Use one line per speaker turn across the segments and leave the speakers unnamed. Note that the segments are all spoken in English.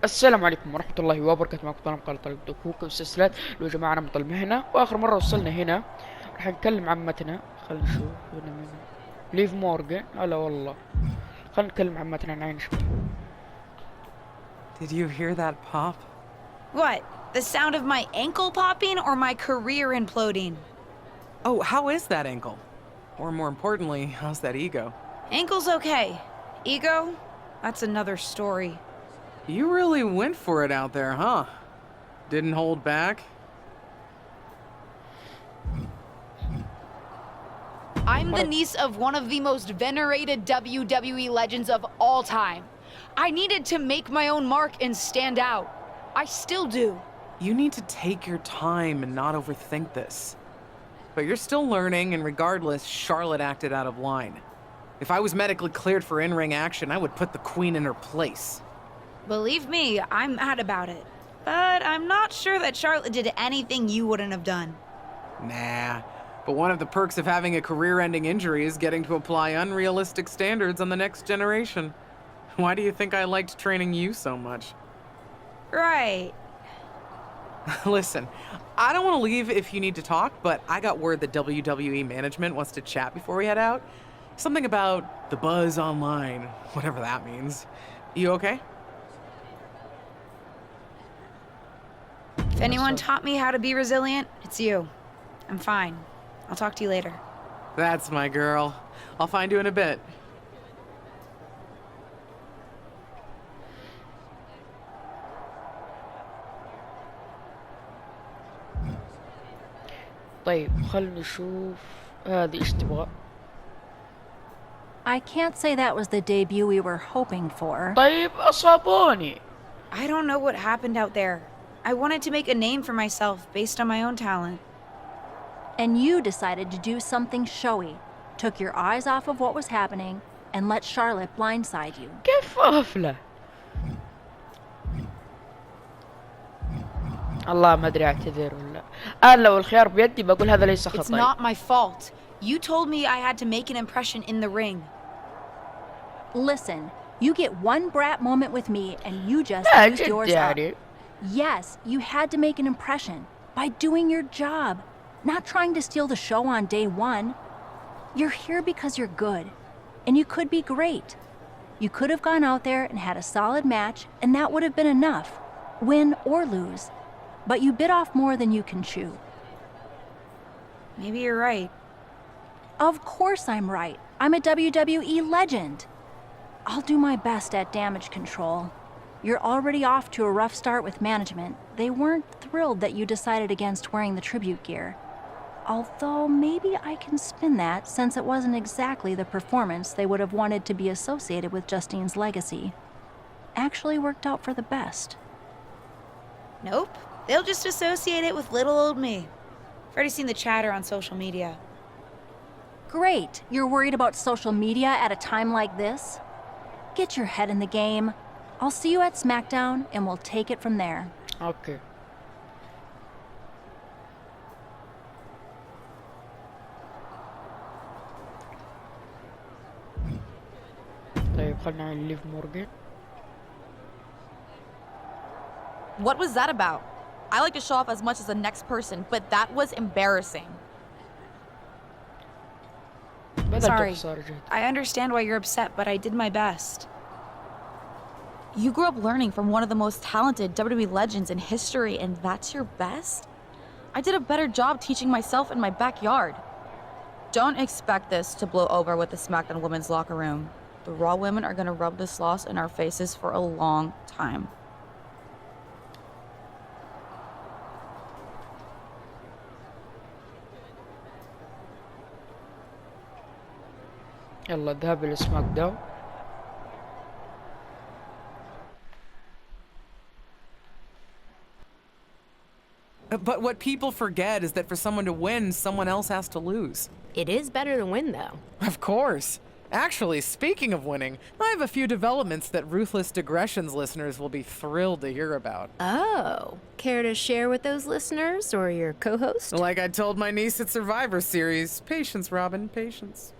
السلام عليكم ورحمة الله وبركاته. معكم طالب قناة WWE2K وسلسلة لو جماعة نمط المهنة. وآخر مرة وصلنا هنا راح نتكلم عن متنا. خلينا نشوف هنا من ليف مورجان. هلا والله. خلينا نتكلم عن متنا نعين شوي.
Did you hear that pop?
What? The sound of my ankle popping or my career imploding?
Oh, how is that ankle? Or more importantly, how's that ego?
Ankle's okay. Ego? That's another story.
You really went for it out there, huh? Didn't hold back?
I'm the niece of one of the most venerated WWE legends of all time. I needed to make my own mark and stand out. I still do.
You need to take your time and not overthink this. But you're still learning, and regardless, Charlotte acted out of line. If I was medically cleared for in-ring action, I would put the Queen in her place.
Believe me, I'm mad about it. But I'm not sure that Charlotte did anything you wouldn't have done.
Nah. But one of the perks of having a career-ending injury is getting to apply unrealistic standards on the next generation. Why do you think I liked training you so much?
Right.
Listen, I don't want to leave if you need to talk, but I got word that WWE management wants to chat before we head out. Something about the buzz online, whatever that means. You okay?
If anyone taught me how to be resilient, it's you. I'm fine. I'll talk to you later.
That's my girl. I'll find you in a bit.
طيب خلينا نشوف هذه ايش تبغى.
I can't say that was the debut we were hoping for.
طيب أصابوني.
I don't know what happened out there. I wanted to make a name for myself based on my own talent.
And you decided to do something showy, took your eyes off of what was happening, and let Charlotte blindside you.
كيف غفلة؟ الله ما أدري أعتذر ولا. أنا لو الخيار بيدي بقول هذا ليس
It's
خطأي.
not my fault. You told me I had to make an impression in the ring.
Listen, you get one brat moment with me and you just
لا
used
جد
yours up.
يعني.
Yes, you had to make an impression by doing your job, not trying to steal the show on day one. You're here because you're good, and you could be great. You could have gone out there and had a solid match, and that would have been enough, win or lose. But you bit off more than you can chew.
Maybe you're right.
Of course I'm right. I'm a WWE legend. I'll do my best at damage control. You're already off to a rough start with management. They weren't thrilled that you decided against wearing the tribute gear. Although maybe I can spin that, since it wasn't exactly the performance they would have wanted to be associated with Justine's legacy. Actually worked out for the best.
Nope. They'll just associate it with little old me. I've already seen the chatter on social media.
Great. You're worried about social media at a time like this? Get your head in the game. I'll see you at SmackDown, and we'll take it from there.
أوكي. طيب خلنا عن ليف مورجان.
What was that about? I like to show off as much as the next person, but that was embarrassing.
بدل
Sorry.
تخسر جهد.
I understand why you're upset, but I did my best.
You grew up learning from one of the most talented WWE legends in history, and that's your best? I did a better job teaching myself in my backyard. Don't expect this to blow over with the SmackDown women's locker room. The Raw women are gonna rub this loss in our faces for a long time.
يلا ذهاب إلى سماك داون.
But what people forget is that for someone to win, someone else has to lose.
It is better to win, though.
Of course. Actually, speaking of winning, I have a few developments that Ruthless Digressions listeners will be thrilled to hear about.
Oh, care to share with those listeners or your co-host?
Like I told my niece at Survivor Series, patience, Robin, patience.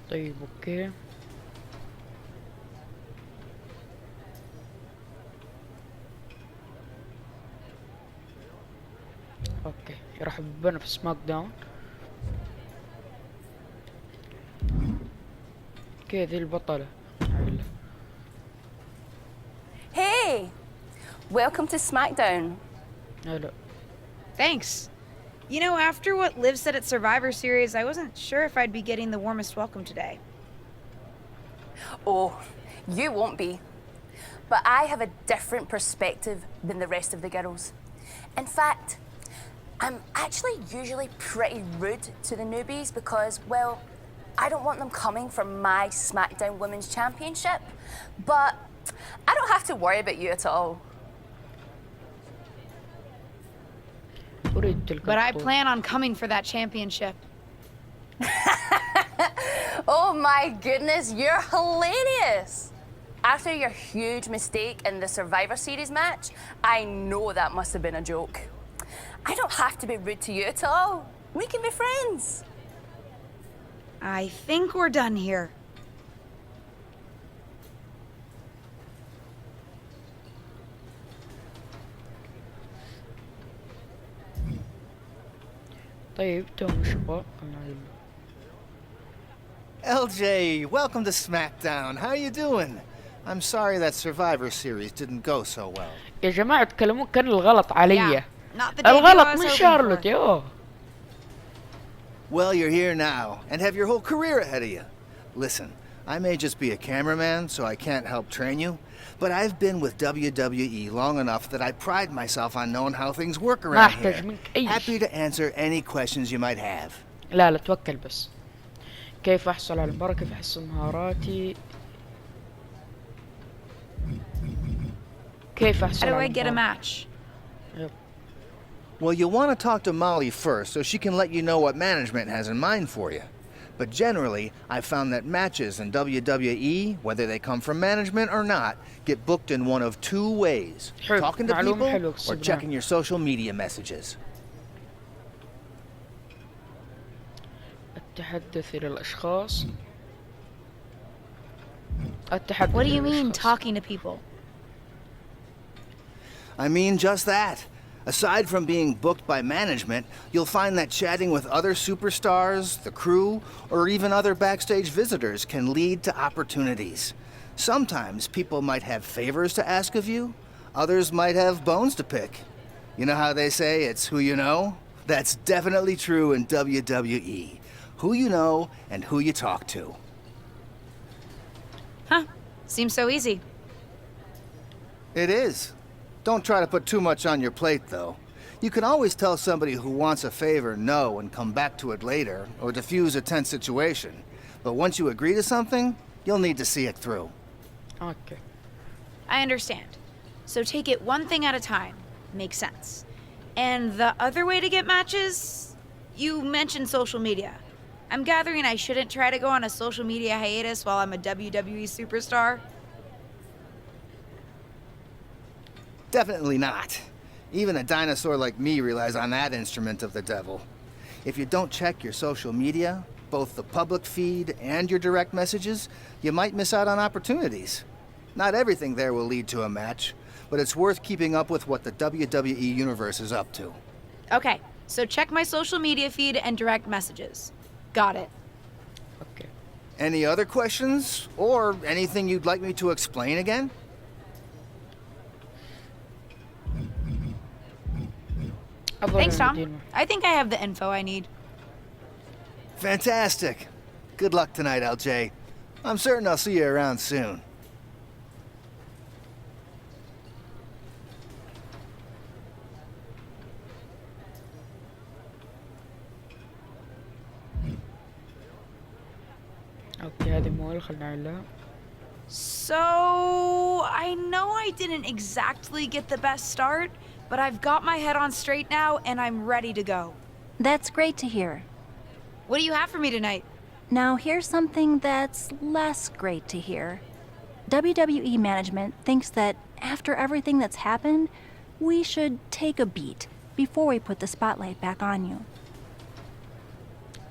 طيب اوكي. اوكي يرحب بنا في سماك داون. اوكي ذي البطلة.
Hey! Welcome to SmackDown.
هلا.
Thanks. You know, after what Liv said at Survivor Series, I wasn't sure if I'd be getting the warmest welcome today.
Oh, you won't be. But I have a different perspective than the rest of the girls. In fact, I'm actually usually pretty rude to the newbies because, well, I don't want them coming for my SmackDown Women's Championship. But I don't have to worry about you at all.
أريد تلك
But I
البطولة.
plan on coming for that championship.
Oh my goodness, you're hilarious! After your huge mistake in the Survivor Series match, I know that must have been a joke. I don't have to be rude to you at all. We can be friends.
I think we're done here.
طيب توم شباب.
LJ, welcome to SmackDown. How you doing? I'm sorry that Survivor Series didn't go so well.
يا جماعة تكلمون كان الغلط علي.
Not the debut I
الغلط
was
من
hoping
شارلوت
for.
يوه.
Well, you're here now and have your whole career ahead of you. Listen, I may just be a cameraman, so I can't help train you, but I've been with WWE long enough that I pride myself on knowing how things work
ما
around
أحتاج
here.
منك أي
Happy
شيء.
to answer any questions you might have.
لا توكل بس. كيف أحصل على المباراة؟ كيف أحسن مهاراتي؟ كيف
How
أحصل
do
على
I get a
المباراة؟
match?
Well, you'll want to talk to Molly first so she can let you know what management has in mind for you. But generally, I've found that matches in WWE, whether they come from management or not, get booked in one of two ways.
حلو.
Talking to
معلومة حلوة
people or
كسبناها.
checking your social media messages.
التحدث إلى الأشخاص. التحدث
What do you
إلى
mean,
الأشخاص.
talking to people?
I mean just that. Aside from being booked by management, you'll find that chatting with other superstars, the crew, or even other backstage visitors can lead to opportunities. Sometimes people might have favors to ask of you, others might have bones to pick. You know how they say it's who you know? That's definitely true in WWE. Who you know and who you talk to.
Huh. Seems so easy.
It is. Don't try to put too much on your plate, though. You can always tell somebody who wants a favor no and come back to it later, or diffuse a tense situation. But once you agree to something, you'll need to see it through.
أوكي.
I understand. So take it one thing at a time. Makes sense. And the other way to get matches? You mentioned social media. I'm gathering I shouldn't try to go on a social media hiatus while I'm a WWE superstar.
Definitely not. Even a dinosaur like me relies on that instrument of the devil. If you don't check your social media, both the public feed and your direct messages, you might miss out on opportunities. Not everything there will lead to a match, but it's worth keeping up with what the WWE Universe is up to.
Okay, so check my social media feed and direct messages. Got it.
أوكي.
Any other questions? Or anything you'd like me to explain again?
أفضل
Thanks, Tom.
المدينة.
I think I have the info I need.
Fantastic. Good luck tonight, LJ. I'm certain I'll see you around soon.
أوكي هذه مويل خلنا نعلها.
So, I know I didn't exactly get the best start, but I've got my head on straight now and I'm ready to go.
That's great to hear.
What do you have for me tonight?
Now, here's something that's less great to hear. WWE management thinks that after everything that's happened, we should take a beat before we put the spotlight back on you.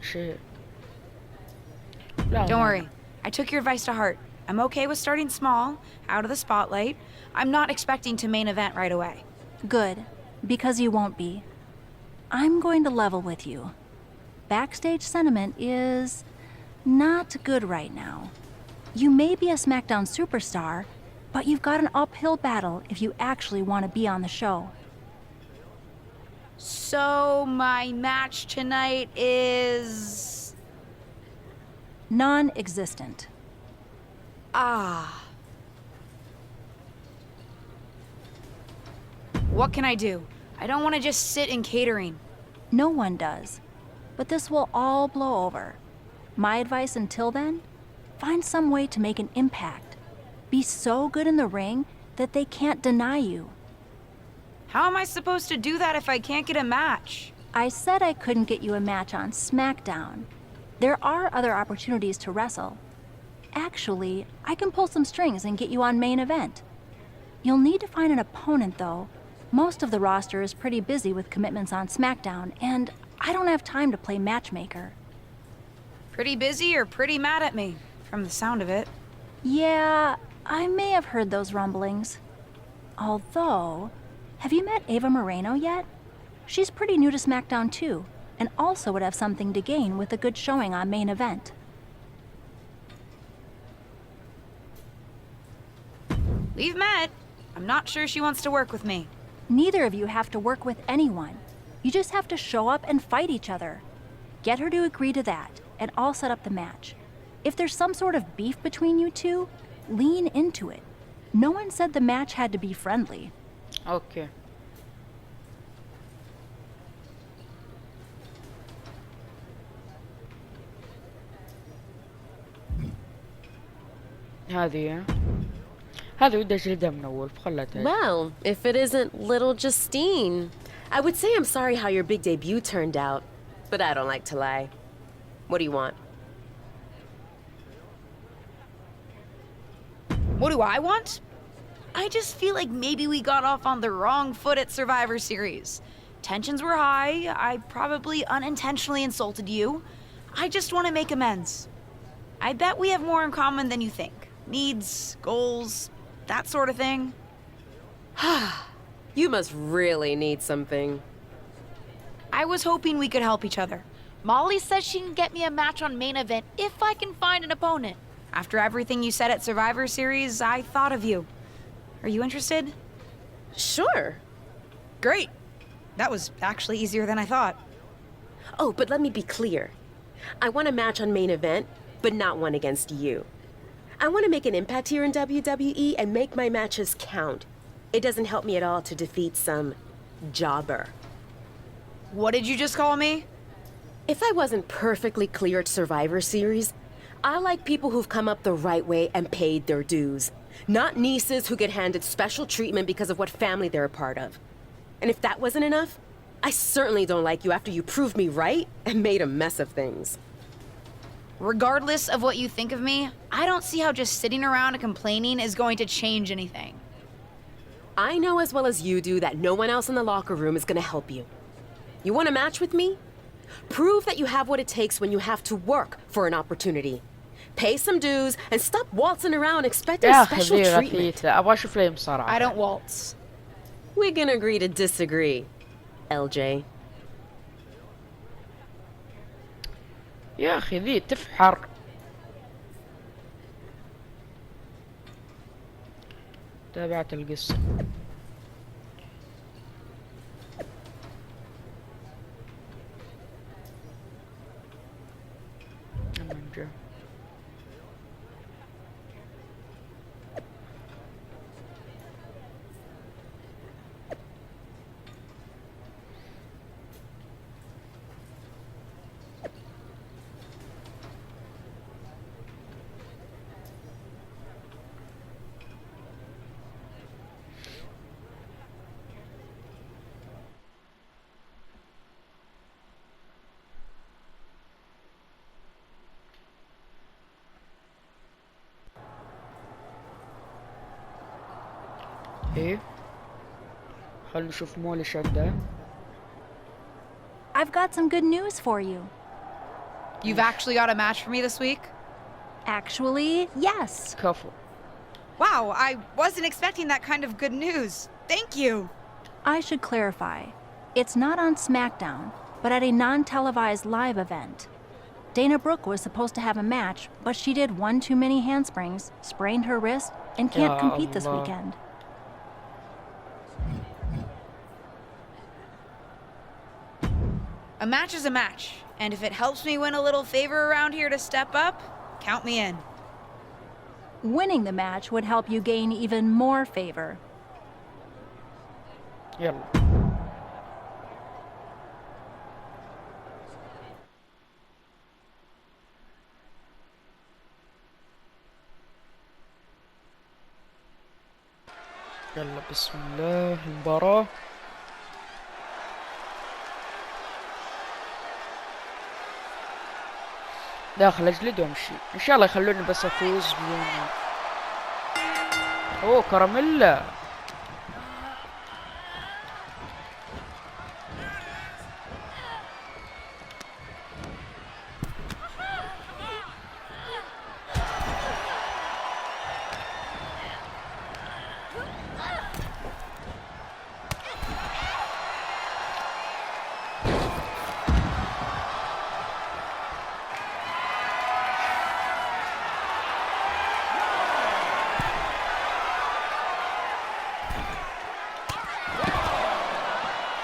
شيء. لا
Don't worry. I took your advice to heart. I'm okay with starting small, out of the spotlight. I'm not expecting to main event right away.
Good, because you won't be. I'm going to level with you. Backstage sentiment is not good right now. You may be a SmackDown superstar, but you've got an uphill battle if you actually want to be on the show.
So, my match tonight is.
Non-existent.
Ah. What can I do? I don't want to just sit in catering.
No one does. But this will all blow over. My advice until then? Find some way to make an impact. Be so good in the ring that they can't deny you.
How am I supposed to do that if I can't get a match?
I said I couldn't get you a match on SmackDown. There are other opportunities to wrestle. Actually, I can pull some strings and get you on main event. You'll need to find an opponent, though. Most of the roster is pretty busy with commitments on SmackDown, and I don't have time to play matchmaker.
Pretty busy or pretty mad at me, from the sound of it.
Yeah, I may have heard those rumblings. Although, have you met Ava Moreno yet? She's pretty new to SmackDown too, and also would have something to gain with a good showing on main event.
We've met. I'm not sure she wants to work with me.
Neither of you have to work with anyone. You just have to show up and fight each other. Get her to agree to that, and I'll set up the match. If there's some sort of beef between you two, lean into it. No one said the match had to be friendly.
اوكي. هذه ودي اجلدها من اول فخلتها.
Well, if it isn't little Justine. I would say I'm sorry how your big debut turned out, but I don't like to lie. What do you want?
What do I want? I just feel like maybe we got off on the wrong foot at Survivor Series. Tensions were high. I probably unintentionally insulted you. I just want to make amends. I bet we have more in common than you think. Needs, goals, that sort of thing.
You must really need something.
I was hoping we could help each other.
Molly says she can get me a match on main event if I can find an opponent.
After everything you said at Survivor Series, I thought of you. Are you interested?
Sure.
Great. That was actually easier than I thought.
Oh, but let me be clear. I want a match on main event, but not one against you. I want to make an impact here in WWE and make my matches count. It doesn't help me at all to defeat some jobber.
What did you just call me?
If I wasn't perfectly clear at Survivor Series, I like people who've come up the right way and paid their dues. Not nieces who get handed special treatment because of what family they're a part of. And if that wasn't enough, I certainly don't like you after you proved me right and made a mess of things.
Regardless of what you think of me, I don't see how just sitting around and complaining is going to change anything.
I know as well as you do that no one else in the locker room is going to help you. You want a match with me? Prove that you have what it takes when you have to work for an opportunity. Pay some dues and stop waltzing around expecting
يا
special
أخي
treatment.
غثيثة أبغى أشوف ليه مصارعة.
I don't waltz.
We can agree to disagree, LJ.
يا أخي ذي تفحر. تابعت القصة. ايه خلنا نشوف مول ايش عنده.
I've got some good news for you.
You've actually got a match for me this week?
Actually, yes.
كفو.
Wow, I wasn't expecting that kind of good news. Thank you.
I should clarify. It's not on SmackDown, but at a non-televised live event. Dana Brooke was supposed to have a match, but she did one too many handsprings, sprained her wrist, and can't
Ya
compete this
Allah.
weekend.
A match is a match, and if it helps me win a little favor around here to step up, count me in.
Winning the match would help you gain even more favor.
يلا. يلا بسم الله المباراة. داخل اجلد وامشي ان شاء الله يخلوني بس افوز بدون. اوه كراميلا.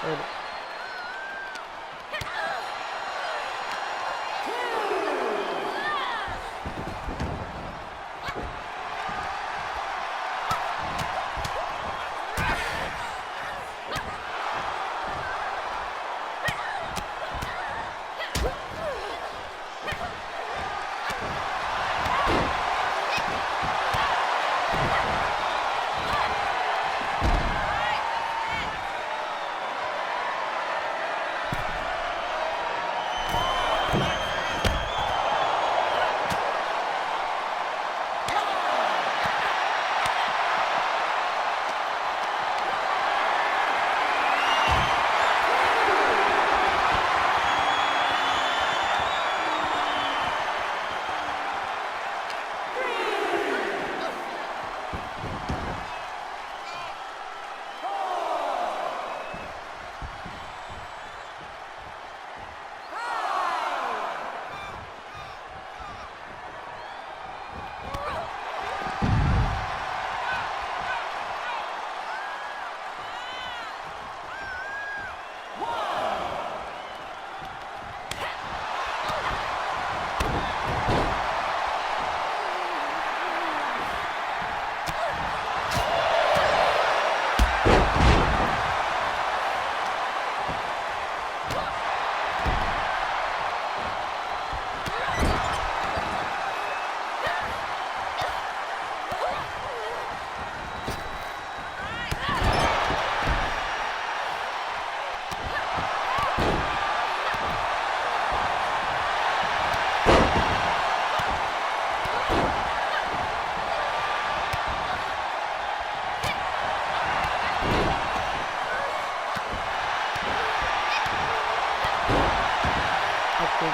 حلو.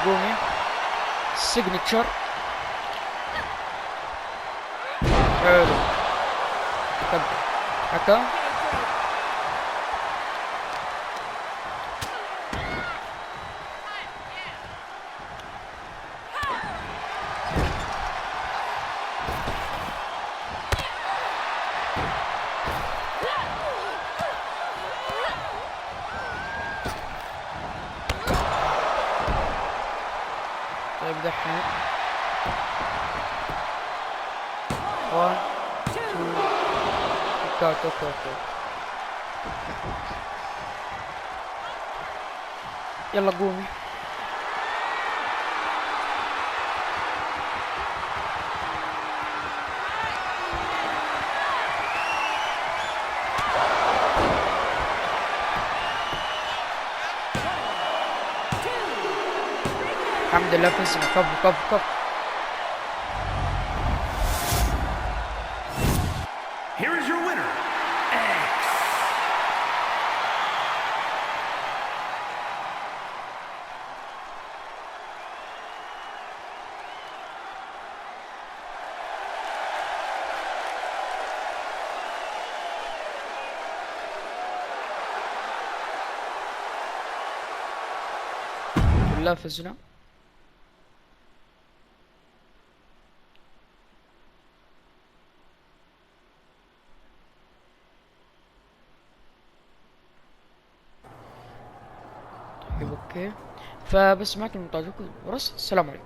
قومي سيجنتشر. حلو. طب حكا طيب دحين 1 2 اوكي. يلا قومي. الحمد لله فزنا. كفو.
Here is your winner, X.
لله فزنا. طيب اوكي، فبس معكم من ورس، السلام عليكم.